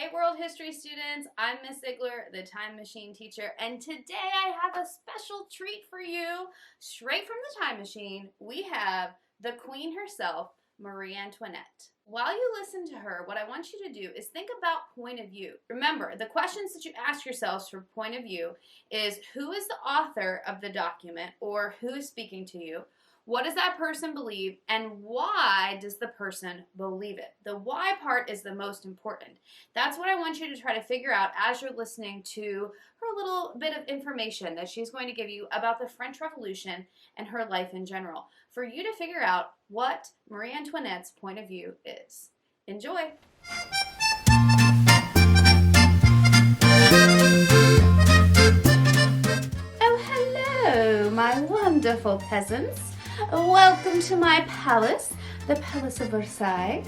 Hey world history students, I'm Miss Ziegler, the time machine teacher, and today I have a special treat for you. Straight from the time machine, we have the queen herself, Marie Antoinette. While you listen to her, what I want you to do is think about point of view. Remember, the questions that you ask yourselves for point of view is who is the author of the document or who is speaking to you? What does that person believe, and why does the person believe it? The why part is the most important. That's what I want you to try to figure out as you're listening to her little bit of information that she's going to give you about the French Revolution and her life in general, for you to figure out what Marie Antoinette's point of view is. Enjoy! Oh, hello, my wonderful peasants. Welcome to my palace, the Palace of Versailles.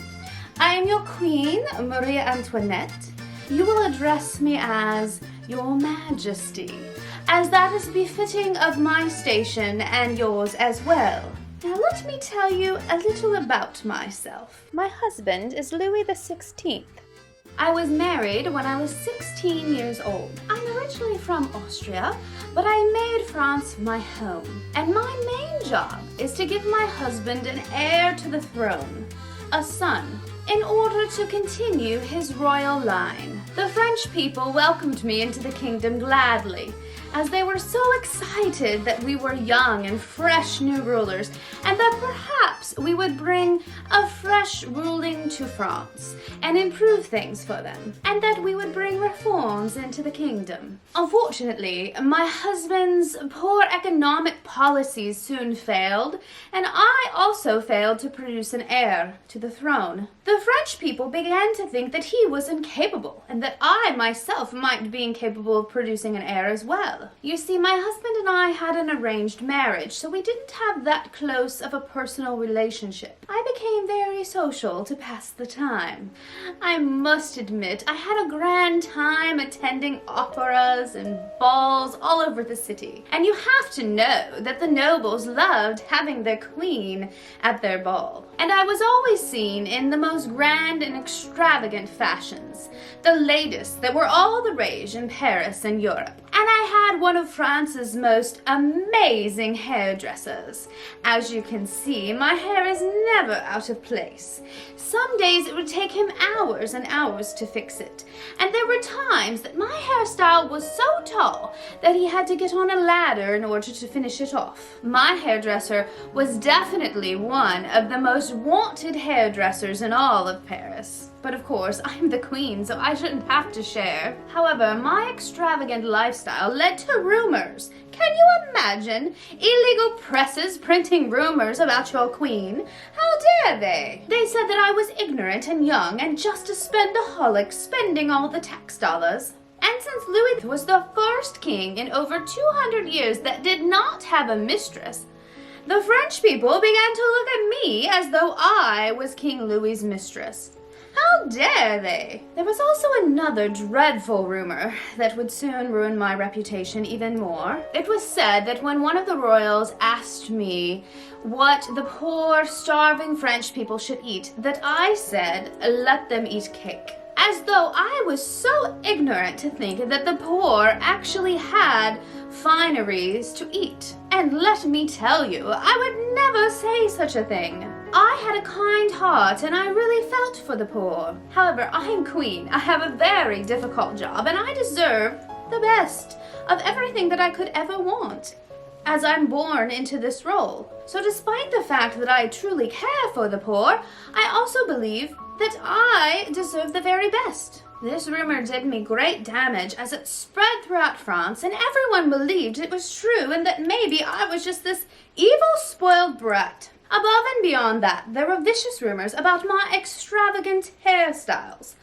I am your queen, Marie Antoinette. You will address me as Your Majesty, as that is befitting of my station and yours as well. Now let me tell you a little about myself. My husband is Louis XVI. I was married when I was 16 years old. I'm originally from Austria, but I made France my home. And my main job is to give my husband an heir to the throne, a son, in order to continue his royal line. The French people welcomed me into the kingdom gladly, as they were so excited that we were young and fresh new rulers, and that perhaps we would bring a fresh ruling to France and improve things for them, and that we would bring reforms into the kingdom. Unfortunately, my husband's poor economic policies soon failed, and I also failed to produce an heir to the throne. The French people began to think that he was incapable, and that I myself might be incapable of producing an heir as well. You see, my husband and I had an arranged marriage, so we didn't have that close of a personal relationship. I became very social to pass the time. I must admit, I had a grand time attending operas and balls all over the city. And you have to know that the nobles loved having their queen at their ball. And I was always seen in the most grand and extravagant fashions, the latest that were all the rage in Paris and Europe. And I had one of France's most amazing hairdressers. As you can see, my hair is never out of place. Some days it would take him hours and hours to fix it. And there were times that my hairstyle was so tall that he had to get on a ladder in order to finish it off. My hairdresser was definitely one of the most wanted hairdressers in all of Paris. But of course, I'm the queen, so I shouldn't have to share. However, my extravagant lifestyle led to rumors. Can you imagine? Illegal presses printing rumors about your queen? How dare they? They said that I was ignorant and young and just a spendaholic, spending all the tax dollars. And since Louis was the first king in over 200 years that did not have a mistress, the French people began to look at me as though I was King Louis's mistress. How dare they? There was also another dreadful rumor that would soon ruin my reputation even more. It was said that when one of the royals asked me what the poor, starving French people should eat, that I said, let them eat cake. As though I was so ignorant to think that the poor actually had fineries to eat. And let me tell you, I would never say such a thing. I had a kind heart and I really felt for the poor. However, I am queen. I have a very difficult job and I deserve the best of everything that I could ever want, as I'm born into this role. So despite the fact that I truly care for the poor, I also believe that I deserve the very best. This rumor did me great damage as it spread throughout France, and everyone believed it was true and that maybe I was just this evil, spoiled brat. Above and beyond that, there were vicious rumors about my extravagant hairstyles.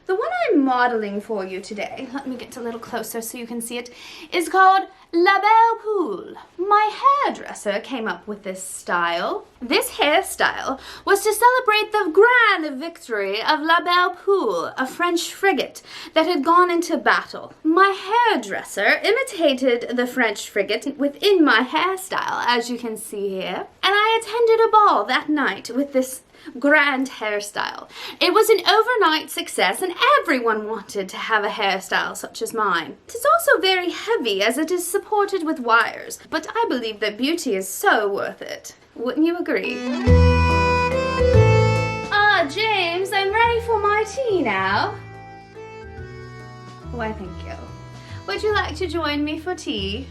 The one I'm modeling for you today, let me get a little closer so you can see it, is called La Belle Poule. My hairdresser came up with this style. This hairstyle was to celebrate the grand victory of La Belle Poule, a French frigate that had gone into battle. My hairdresser imitated the French frigate within my hairstyle, as you can see here, and I attended a ball ball that night with this grand hairstyle. It was an overnight success and everyone wanted to have a hairstyle such as mine. It is also very heavy as it is supported with wires, but I believe that beauty is so worth it. Wouldn't you agree? Ah, James, I'm ready for my tea now. Why, thank you. Would you like to join me for tea?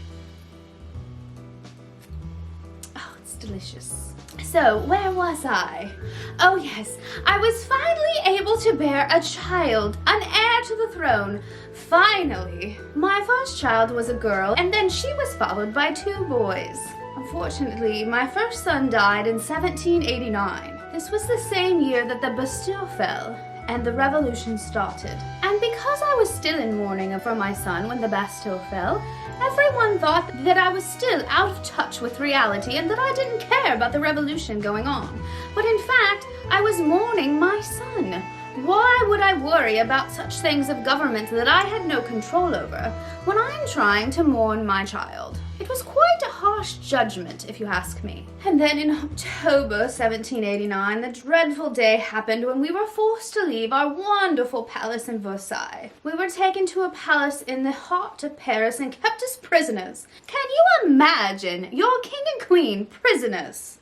Oh, it's delicious. So, where was I? Oh yes, I was finally able to bear a child, an heir to the throne. Finally. My first child was a girl, and then she was followed by 2 boys. Unfortunately, my first son died in 1789. This was the same year that the Bastille fell and the revolution started. And because I was still in mourning for my son when the Bastille fell, everyone thought that I was still out of touch with reality and that I didn't care about the revolution going on. But in fact, I was mourning my son. Why would I worry about such things of government that I had no control over when I'm trying to mourn my child? It was quite a harsh judgment, if you ask me. And then in October 1789, the dreadful day happened when we were forced to leave our wonderful palace in Versailles. We were taken to a palace in the heart of Paris and kept as prisoners. Can you imagine your king and queen prisoners?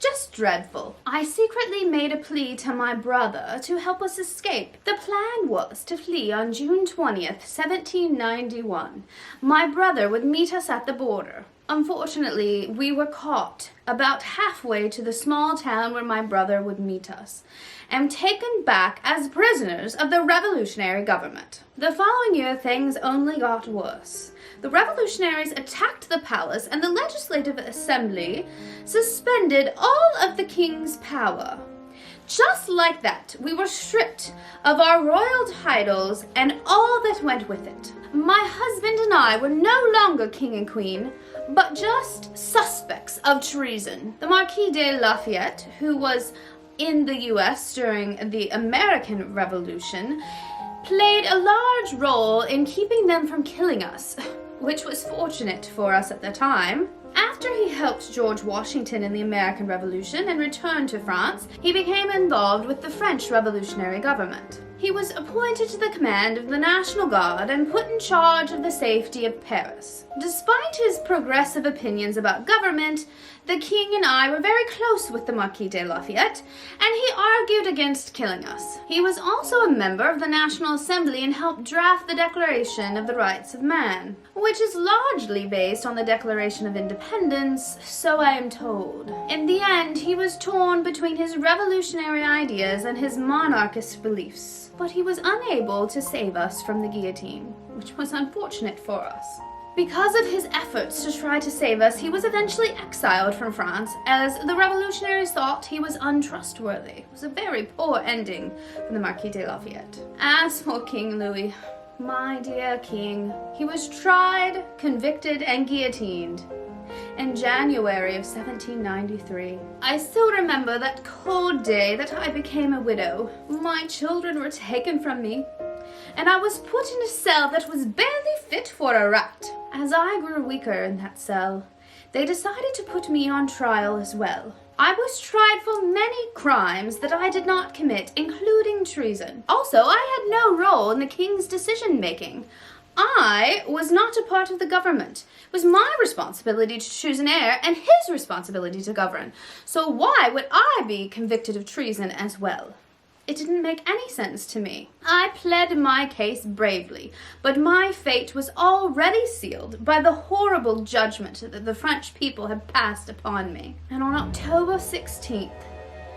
Just dreadful. I secretly made a plea to my brother to help us escape. The plan was to flee on June 20th, 1791. My brother would meet us at the border. Unfortunately, we were caught about halfway to the small town where my brother would meet us, and taken back as prisoners of the revolutionary government. The following year, things only got worse. The revolutionaries attacked the palace, and the Legislative Assembly suspended all of the king's power. Just like that, we were stripped of our royal titles and all that went with it. My husband and I were no longer king and queen, but just suspects of treason. The Marquis de Lafayette, who was in the US during the American Revolution, played a large role in keeping them from killing us, which was fortunate for us at the time. After he helped George Washington in the American Revolution and returned to France, he became involved with the French revolutionary government. He was appointed to the command of the National Guard and put in charge of the safety of Paris. Despite his progressive opinions about government, the king and I were very close with the Marquis de Lafayette, and he argued against killing us. He was also a member of the National Assembly and helped draft the Declaration of the Rights of Man, which is largely based on the Declaration of Independence, so I am told. In the end, he was torn between his revolutionary ideas and his monarchist beliefs, but he was unable to save us from the guillotine, which was unfortunate for us. Because of his efforts to try to save us, he was eventually exiled from France, as the revolutionaries thought he was untrustworthy. It was a very poor ending for the Marquis de Lafayette. As for King Louis, my dear king, he was tried, convicted, and guillotined in January of 1793. I still remember that cold day that I became a widow. My children were taken from me, and I was put in a cell that was barely fit for a rat. As I grew weaker in that cell, they decided to put me on trial as well. I was tried for many crimes that I did not commit, including treason. Also, I had no role in the king's decision-making. I was not a part of the government. It was my responsibility to choose an heir and his responsibility to govern. So why would I be convicted of treason as well? It didn't make any sense to me. I pled my case bravely, but my fate was already sealed by the horrible judgment that the French people had passed upon me. And on October 16th,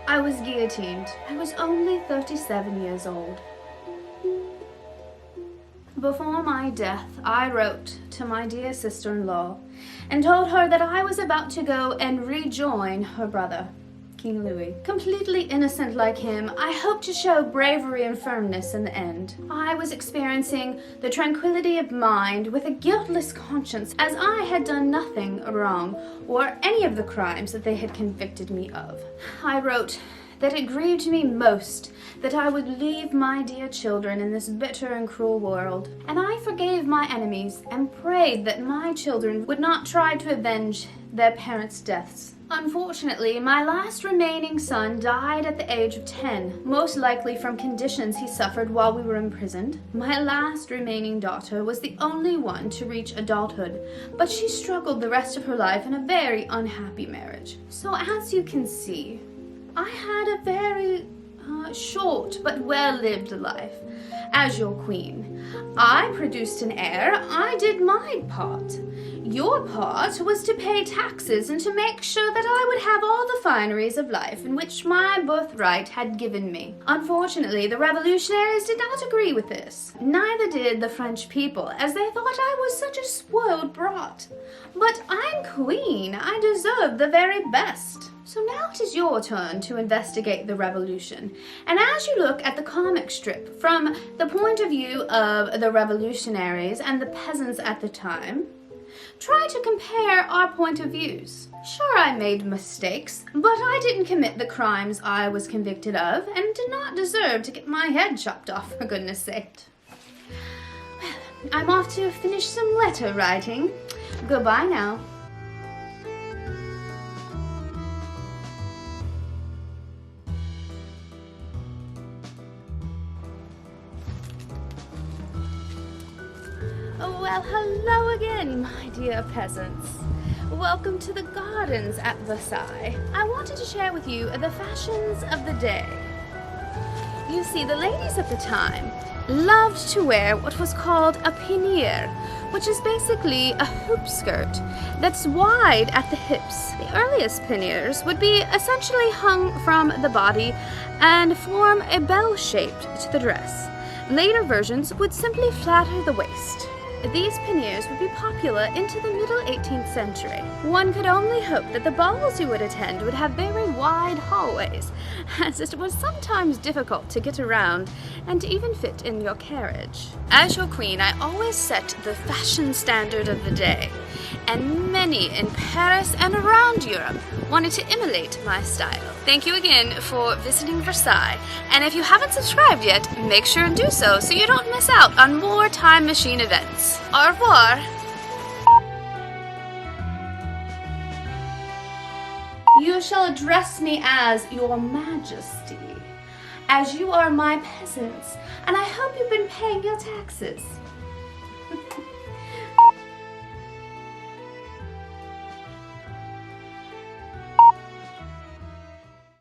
I was guillotined. I was only 37 years old. Before my death, I wrote to my dear sister-in-law and told her that I was about to go and rejoin her brother, King Louis. Completely innocent like him, I hoped to show bravery and firmness in the end. I was experiencing the tranquility of mind with a guiltless conscience, as I had done nothing wrong or any of the crimes that they had convicted me of. I wrote that it grieved me most that I would leave my dear children in this bitter and cruel world. And I forgave my enemies and prayed that my children would not try to avenge their parents' deaths. Unfortunately, my last remaining son died at the age of 10, most likely from conditions he suffered while we were imprisoned. My last remaining daughter was the only one to reach adulthood, but she struggled the rest of her life in a very unhappy marriage. So as you can see, I had a very short but well-lived life as your queen. I produced an heir. I did my part. Your part was to pay taxes and to make sure that I would have all the fineries of life in which my birthright had given me. Unfortunately, the revolutionaries did not agree with this. Neither did the French people, as they thought I was such a spoiled brat. But I'm queen. I deserve the very best. So now it is your turn to investigate the revolution. And as you look at the comic strip from the point of view of the revolutionaries and the peasants at the time, try to compare our point of views. Sure, I made mistakes, but I didn't commit the crimes I was convicted of and did not deserve to get my head chopped off, for goodness sake. Well, I'm off to finish some letter writing. Goodbye now. Well, hello again, my dear peasants. Welcome to the gardens at Versailles. I wanted to share with you the fashions of the day. You see, the ladies at the time loved to wear what was called a peignoir, which is basically a hoop skirt that's wide at the hips. The earliest peignoirs would be essentially hung from the body and form a bell shape to the dress. Later versions would simply flatter the waist. These peignoirs would be popular into the middle 18th century. One could only hope that the balls you would attend would have very wide hallways, as it was sometimes difficult to get around and to even fit in your carriage. As your queen, I always set the fashion standard of the day, and many in Paris and around Europe wanted to emulate my style. Thank you again for visiting Versailles, and if you haven't subscribed yet, make sure and do so you don't miss out on more Time Machine events. Au revoir! You shall address me as Your Majesty, as you are my peasants, and I hope you've been paying your taxes.